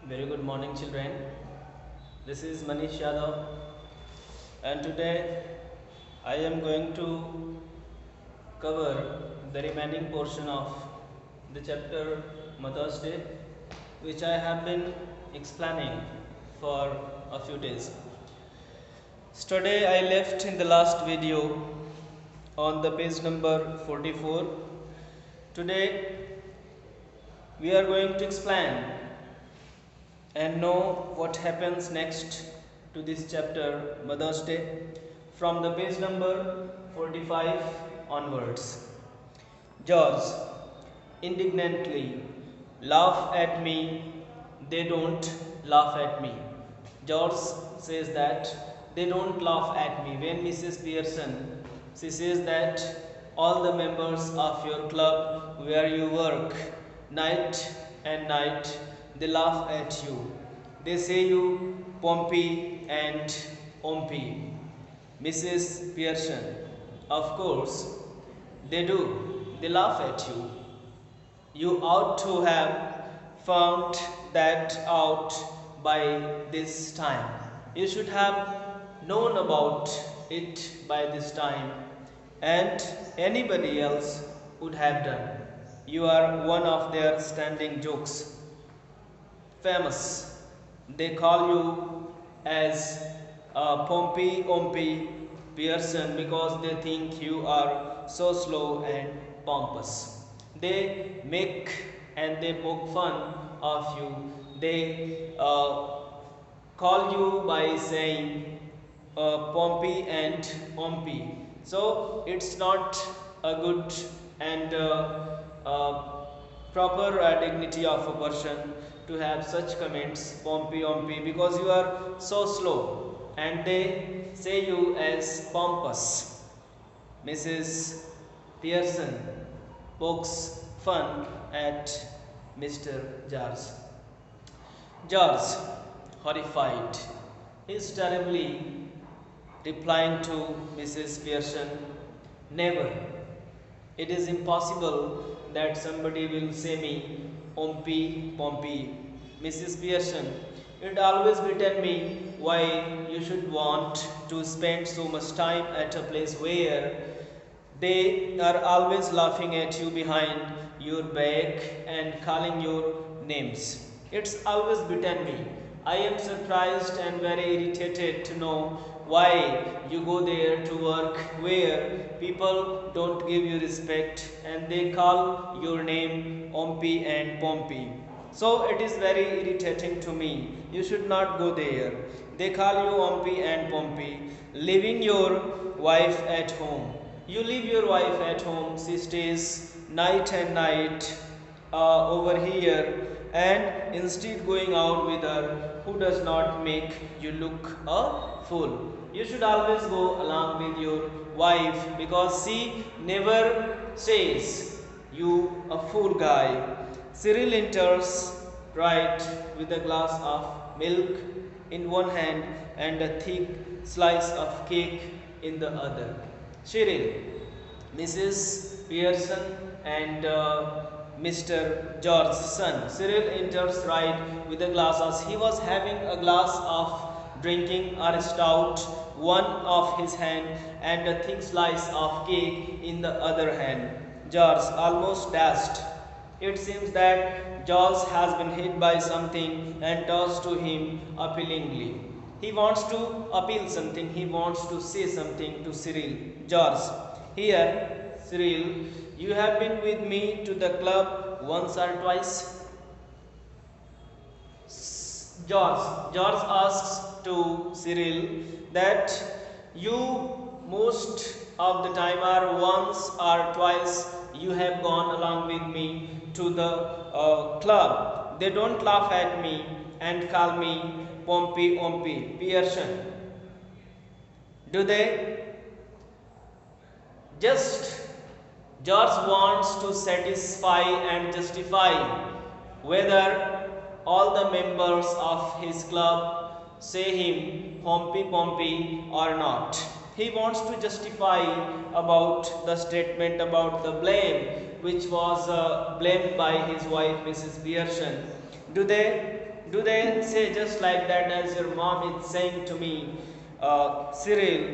Very good morning, children. This is Manish Sir, and today I am going to cover the remaining portion of the chapter Mother's Day, which I have been explaining for a few days. Today I left in the last video on the page number 44. Today we are going to explain and know what happens next to this chapter Mother's Day from the page number 45 onwards. George indignantly, laugh at me, they don't laugh at me. George says that they don't laugh at me. When Mrs. Pearson, she says that all the members of your club where you work night and night, they laugh at you. They say you Pompey and Ompy. Mrs. Pearson, of course, they do. They laugh at you. You ought to have found that out by this time. You should have known about it by this time, and anybody else would have done. You are one of their standing jokes. Famous. They call you as Pompey Ompy Pearson because they think you are so slow and pompous. They make and they poke fun of you. They call you by saying Pompey and Ompy. So it's not a good and proper dignity of a person to have such comments, Pompey Ompy, because you are so slow, and they say you as pompous. Mrs. Pearson pokes fun at Mr. George. George, horrified, is terribly replying to Mrs. Pearson, never. It is impossible that somebody will say me Ompy Pompey. Mrs. Pearson, it always beaten me why you should want to spend so much time at a place where they are always laughing at you behind your back and calling your names. It's always beaten me. I am surprised and very irritated to know why you go there to work where people don't give you respect and they call your name Ompy and Pompey. So it is very irritating to me. You should not go there. They call you Ompy and Pompey, leaving your wife at home. You leave your wife at home. She stays night and night over here, and instead going out with her who does not make you look a fool. You should always go along with your wife because she never says you a fool guy. Cyril enters right with a glass of milk in one hand and a thick slice of cake in the other. Cyril, Mrs. Pearson and Mr. George's son. Cyril enters right with a glass as he was having a glass of drinking or stout, one of his hand and a thick slice of cake in the other hand. George almost dashed. It seems that George has been hit by something and turns to him appealingly. He wants to appeal something, he wants to say something to Cyril. George, here, Cyril, you have been with me to the club once or twice. George asks to Cyril that you most of the time or once or twice you have gone along with me to the club. They don't laugh at me and call me Pompey Ompy Pearson. Do they? Just George wants to satisfy and justify whether all the members of his club say him Pompey or not. He wants to justify about the statement about the blame which was blamed by his wife Mrs. Pearson. Do they? Do they say just like that as your mom is saying to me? Cyril,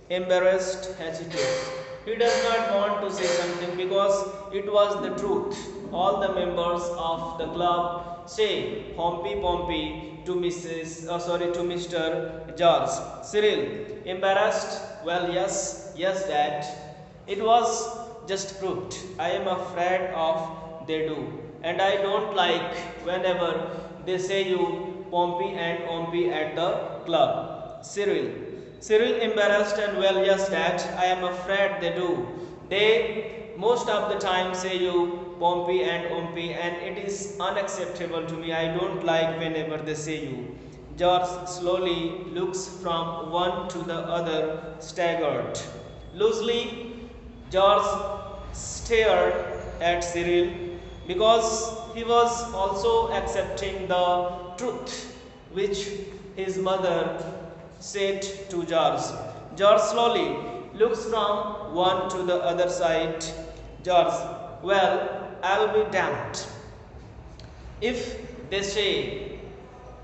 embarrassed, hesitates. He does not want to say something because it was the truth. All the members of the club say Pompey Pompey to to Mr. George. Cyril, embarrassed? Well, yes, Dad. It was just proved. I am afraid of they do, and I don't like whenever they say you Pompey and Pompey at the club. Cyril embarrassed and well, yes, Dad. I am afraid they do. They most of the time say you Pompey and Pompey, and it is unacceptable to me. I don't like whenever they say you. George slowly looks from one to the other, staggered. Loosely, George stared at Cyril because he was also accepting the truth which his mother said to George. George slowly looks from one to the other side. George, well, I'll be damned. If they say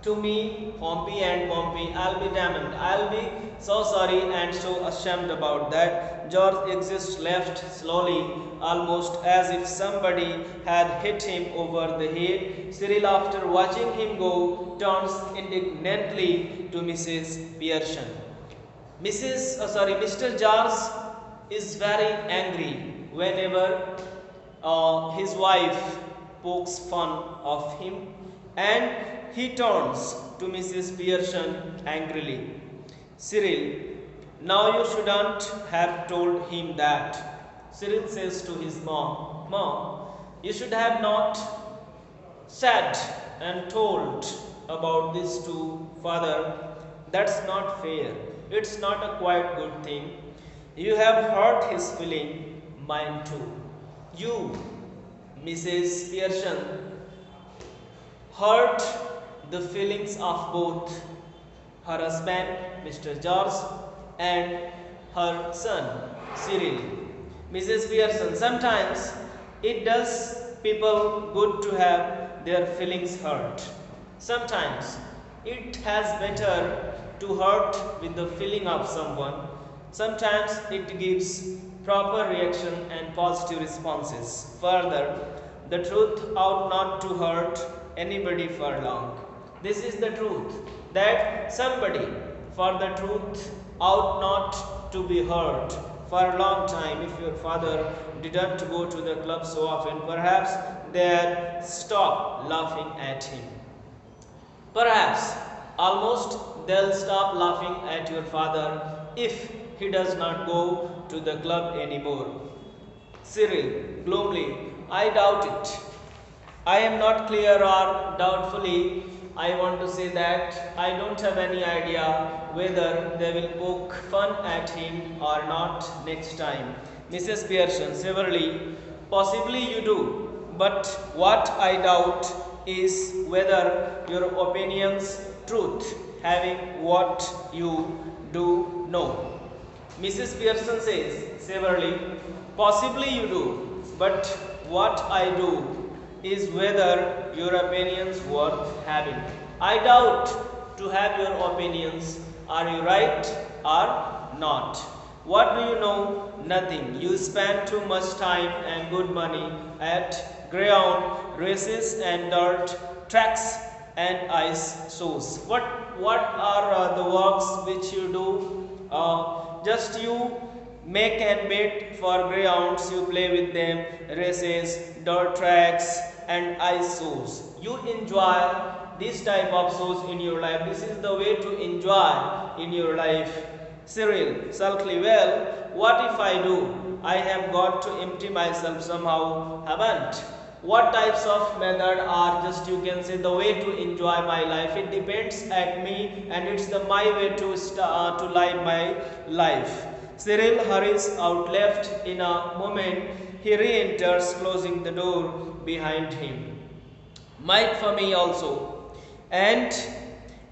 to me, Pompey and Pompey, I'll be damned. I'll be so sorry and so ashamed about that. George exits left slowly, almost as if somebody had hit him over the head. Cyril, after watching him go, turns indignantly to Mrs. Pearson. Mr. George is very angry whenever his wife pokes fun of him, and he turns to Mrs. Pearson angrily. Cyril, now you shouldn't have told him that. Cyril says to his Mom, you should have not said and told about this to father. That's not fair. It's not a quite good thing. You have hurt his feeling, mine too. You, Mrs. Pearson, hurt the feelings of both her husband, Mr. George, and her son, Cyril. Mrs. Pearson, sometimes it does people good to have their feelings hurt. Sometimes it has better to hurt with the feeling of someone. Sometimes it gives proper reaction and positive responses. Further, the truth ought not to hurt anybody for long. This is the truth, that somebody for the truth ought not to be hurt for a long time. If your father didn't go to the club so often, perhaps they'd stop laughing at him. Perhaps almost they'll stop laughing at your father if he does not go to the club anymore. Cyril, gloomily, I doubt it. I am not clear or doubtfully. I want to say that I don't have any idea whether they will poke fun at him or not next time. Mrs. Pearson, severely, possibly you do, but what I doubt is whether your opinion's truth, having what you do know. Mrs. Pearson says severely, possibly you do, but what I do is whether your opinions worth having. I doubt to have your opinions. Are you right or not? What do you know? Nothing. You spend too much time and good money at greyhound races and dirt tracks and ice shows. What are the works which you do? Just you make and bet for greyhounds, you play with them, races, dirt tracks and ice shows. You enjoy this type of shows in your life. This is the way to enjoy in your life. Cyril, sulkily, well, what if I do? I have got to empty myself somehow, haven't? What types of method are just, you can say, the way to enjoy my life? It depends at me, and it's my way to live my life. Cyril hurries out left. In a moment he re-enters, closing the door behind him. Might for me also. And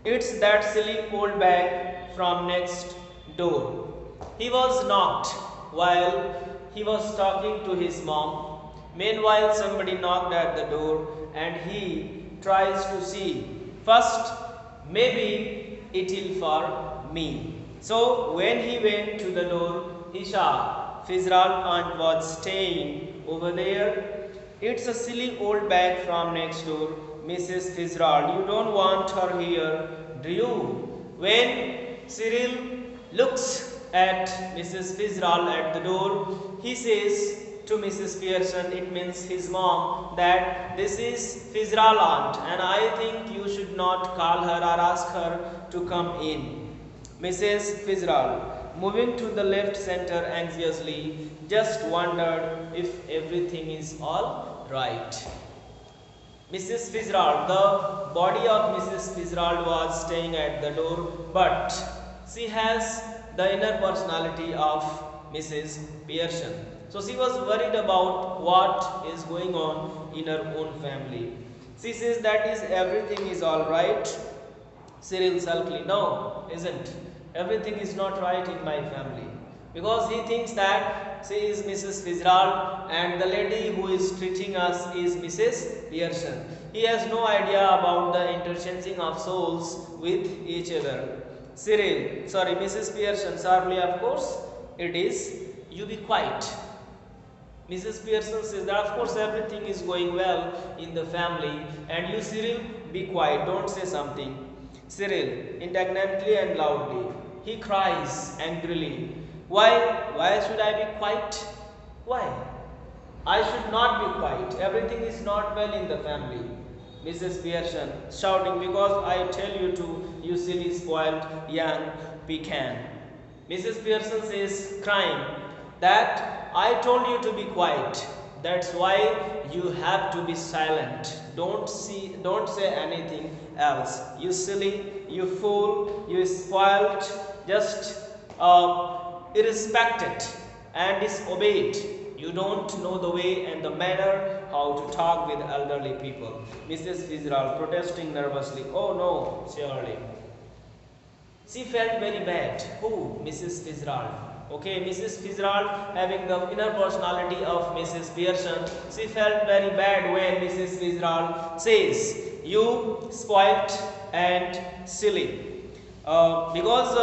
it's that silly old bag from next door. He was knocked while he was talking to his mom. Meanwhile, somebody knocked at the door and he tries to see First, maybe it will for me. So when he went to the door, he saw Fitzgerald aunt was staying over there. It's a silly old bag from next door, Mrs. Fitzgerald. You don't want her here, do you? When Cyril looks at Mrs. Fitzgerald at the door, he says to Mrs. Pearson, it means his mom, that this is Fitzgerald aunt and I think you should not call her or ask her to come in. Mrs. Fitzgerald, moving to the left center anxiously, just wondered if everything is all right. Mrs. Fitzgerald, the body of Mrs. Fitzgerald was staying at the door, but she has the inner personality of Mrs. Pearson. So she was worried about what is going on in her own family. She says that is everything is all right. Cyril sulkily, no, isn't. Everything is not right in my family. Because he thinks that she is Mrs. Fitzgerald and the lady who is treating us is Mrs. Pearson. He has no idea about the interchanging of souls with each other. Mrs. Pearson, sharply of course, it is, you be quiet. Mrs. Pearson says that of course everything is going well in the family and you Cyril, be quiet, don't say something. Cyril, indignantly and loudly, he cries angrily, why should I be quiet? Why? I should not be quiet, everything is not well in the family. Mrs. Pearson shouting, because I tell you to, you silly spoiled young pecan. Mrs. Pearson says, crying, that I told you to be quiet. That's why you have to be silent. Don't say anything else. You silly, you fool, you spoiled, just irrespected and disobeyed. You don't know the way and the manner how to talk with elderly people. Mrs. Fitzgerald protesting nervously. Oh no, surely. She felt very bad. Who? Mrs. Fitzgerald. Okay, Mrs. Fitzgerald having the inner personality of Mrs. Pearson. She felt very bad when Mrs. Fitzgerald says, you spoilt and silly. Because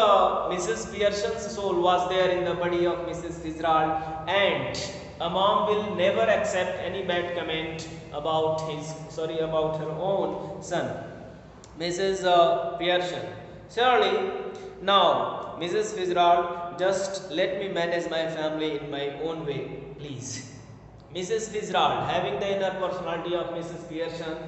Mrs. Pearson's soul was there in the body of Mrs. Fitzgerald and a mom will never accept any bad comment about her own son. Mrs. Pearson. Surely, now, Mrs. Fitzgerald, just let me manage my family in my own way, please. Mrs. Fitzgerald, having the inner personality of Mrs. Pearson's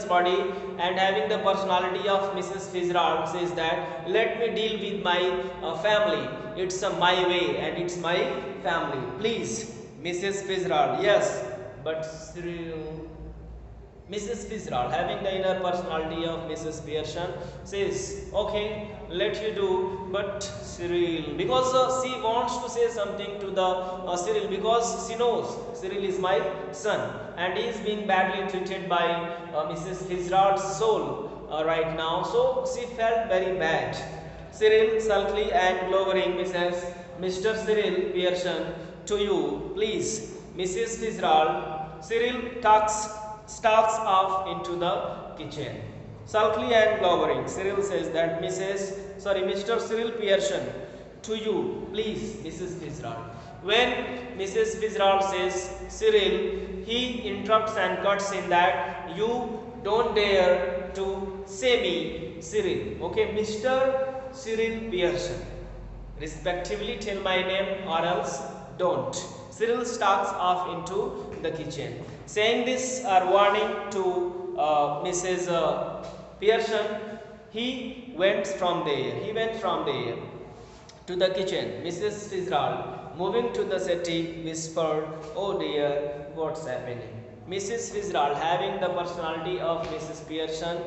body and having the personality of Mrs. Fitzgerald says that, let me deal with my family. It's my way and it's my family. Please, Mrs. Fitzgerald, yes, but Mrs. Fitzgerald, having the inner personality of Mrs. Pearson, says, okay, let you do, but Cyril, because she wants to say something to the Cyril, because she knows Cyril is my son and he is being badly treated by Mrs. Fitzgerald's soul right now. So she felt very bad. Cyril sulkily and glowering, Mr. Cyril Pearson, to you, please, Mrs. Fitzgerald. Cyril stalks off into the kitchen. Sulkily and glowering, Cyril says that Mr. Cyril Pearson, to you, please, Mrs. Fitzgerald. When Mrs. Fitzgerald says Cyril, he interrupts and cuts in that you don't dare to say me Cyril. Okay, Mr. Cyril Pearson. Respectively tell my name or else don't. Cyril stalks off into the kitchen. Saying this warning to Mrs. Pearson, he went from there to the kitchen. Mrs. Fitzgerald, moving to the settee, whispered, oh dear, what's happening? Mrs. Fitzgerald, having the personality of Mrs. Pearson,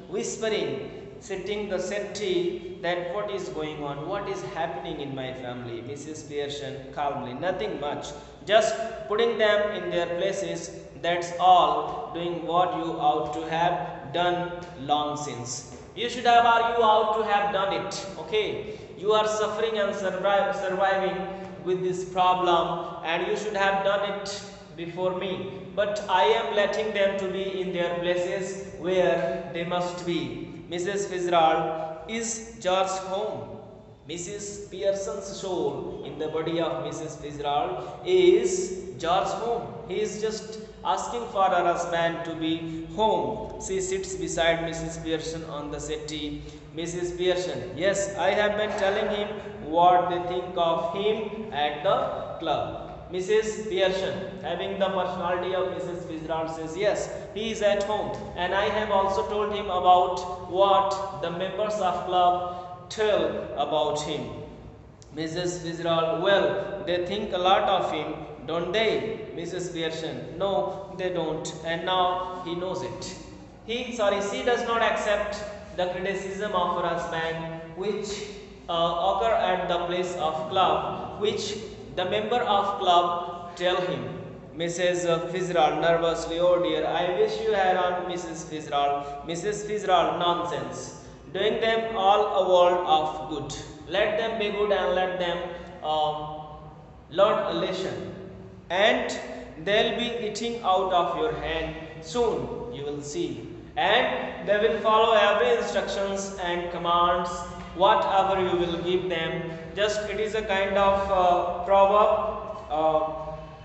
whispering, sitting the settee, that what is going on, what is happening in my family. Mrs. Pearson calmly, nothing much, just putting them in their places, that's all, doing what you ought to have done long since. You should have, or you ought to have done it. Okay, you are suffering and surviving with this problem and you should have done it before me. but I am letting them to be in their places where they must be. Mrs. Fitzgerald, is George home? Mrs. Pearson's soul in the body of Mrs. Fitzgerald is George home. He is just asking for her husband to be home. She sits beside Mrs. Pearson on the settee. Mrs. Pearson, yes, I have been telling him what they think of him at the club. Mrs. Pearson, having the personality of Mrs. Fitzgerald, says, yes, he is at home, and I have also told him about what the members of club tell about him. Mrs. Fitzgerald, well, they think a lot of him, don't they? Mrs. Pearson, no, they don't, and now he knows it. She does not accept the criticism of her husband, which occur at the place of club, which the member of club tell him. Mrs. Fitzgerald nervously, oh dear, I wish you had on Mrs. Fitzgerald. Mrs. Fitzgerald, nonsense. Doing them all a world of good. Let them be good and let them learn a lesson. And they'll be eating out of your hand soon, you will see. And they will follow every instructions and commands, whatever you will give them. Just it is a kind of proverb.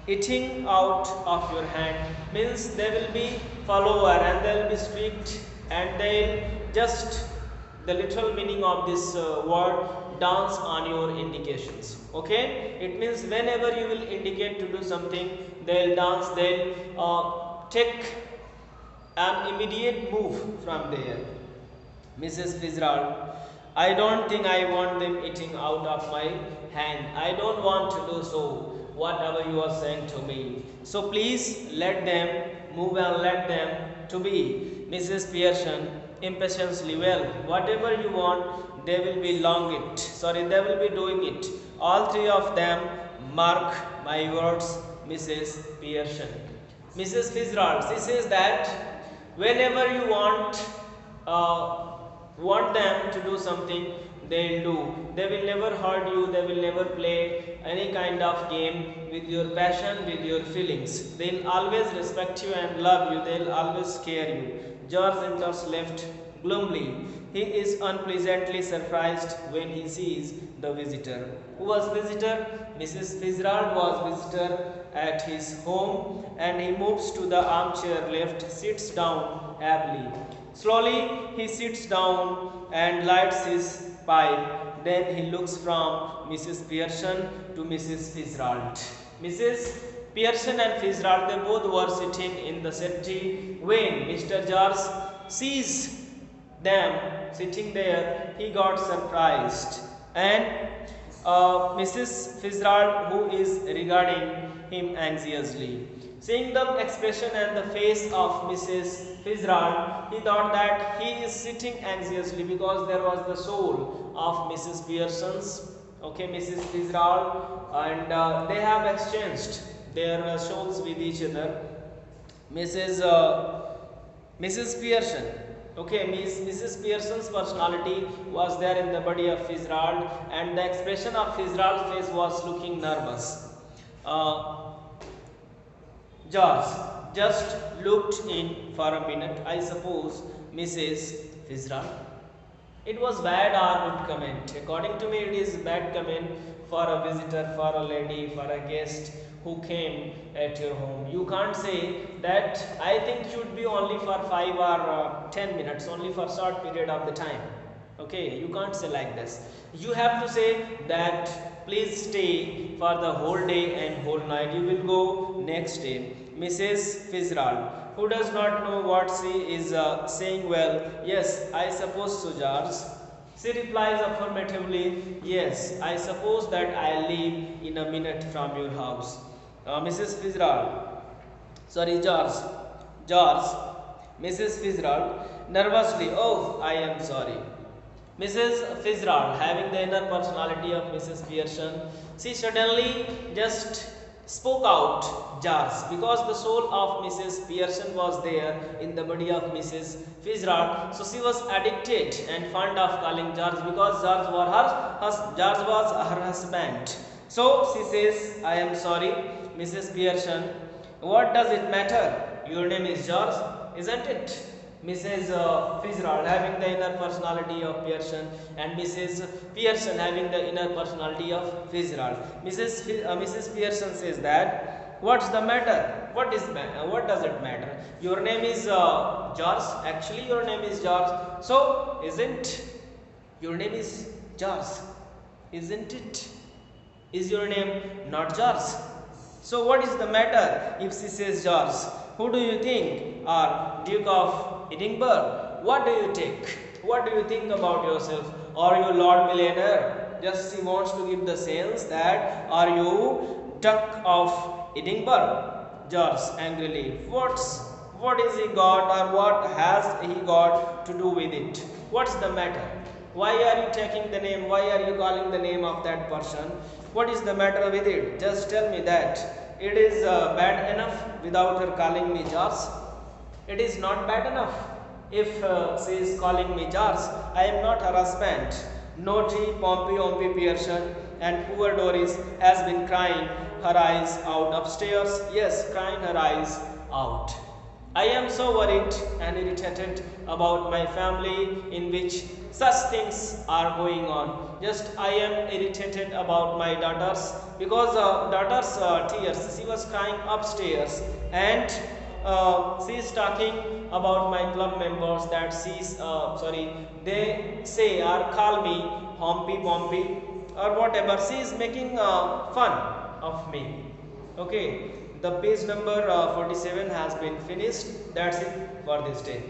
Eating out of your hand means they will be follower and they will be strict, and they'll just, the literal meaning of this word, dance on your indications. Okay, it means whenever you will indicate to do something, they'll dance, they'll take an immediate move from there. Mrs. Fitzgerald, I don't think I want them eating out of my hand. I don't want to do so, whatever you are saying to me. So please let them move and let them to be. Mrs. Pearson impatiently, well, whatever you want, they will be they will be doing it. All three of them, mark my words, Mrs. Pearson. Mrs. Fitzgerald, she says that whenever you want them to do something, they'll do. They will never hurt you, they will never play any kind of game with your passion, with your feelings. They'll always respect you and love you, they'll always care you. George enters left gloomily. He is unpleasantly surprised when he sees the visitor. Who was visitor? Mrs. Fitzgerald was visitor at his home, and he moves to the armchair left, sits down happily. Slowly he sits down and lights his pipe. Then he looks from Mrs. Pearson to Mrs. Fitzgerald. Mrs. Pearson and Fitzgerald, they both were sitting in the settee. When Mr. George sees them sitting there, he got surprised, and Mrs. Fitzgerald, who is regarding him anxiously. Seeing the expression and the face of Mrs. Fitzgerald, he thought that he is sitting anxiously because there was the soul of Mrs. Pearson's, Mrs. Fitzgerald, and they have exchanged their souls with each other. Mrs. Pearson, Mrs. Pearson's personality was there in the body of Fitzgerald, and the expression of Fitzgerald's face was looking nervous. George just looked in for a minute. I suppose Mrs. Fitzgerald. It was bad or good comment. According to me, it is bad comment for a visitor, for a lady, for a guest who came at your home. You can't say that I think should be only for 5 or 10 minutes, only for short period of the time. Okay, you can't say like this. You have to say that please stay for the whole day and whole night. You will go next day. Mrs. Fitzgerald, who does not know what she is saying, well, yes, I suppose so, George. She replies affirmatively, yes, I suppose that I'll leave in a minute from your house. Mrs. Fitzgerald, George, Mrs. Fitzgerald, nervously, oh, I am sorry. Mrs. Fitzgerald, having the inner personality of Mrs. Pearson, she suddenly just spoke out George, because the soul of Mrs. Pearson was there in the body of Mrs. Fitzgerald. So she was addicted and fond of calling George, because George was her husband. So she says, I am sorry, Mrs. Pearson. What does it matter? Your name is George, isn't it? Mrs. Fitzgerald having the inner personality of Pearson, and Mrs. Pearson having the inner personality of Fitzgerald. Mrs. Pearson says that, what's the matter? What does it matter? Your name is George. Actually, your name is George. So, isn't your name is George? Isn't it? Is your name not George? So what is the matter if she says George? Who do you think are Duke of Edinburgh? What do you take? What do you think about yourself? Are you Lord Millionaire? Just she wants to give the sense that, are you Duke of Edinburgh? George angrily. What is he got, or what has he got to do with it? What's the matter? Why are you taking the name? Why are you calling the name of that person? What is the matter with it? Just tell me that. It is bad enough without her calling me George. It is not bad enough if she is calling me George. I am not her husband. Naughty Pompey Pearson, and poor Doris has been crying her eyes out upstairs. Yes, crying her eyes out. I am so worried and irritated about my family in which such things are going on. Just I am irritated about my daughters, because daughter's tears, she was crying upstairs, and she is talking about my club members that they say or call me Pompey or whatever. She is making fun of me. Okay, the page number 47 has been finished. That's it for this day.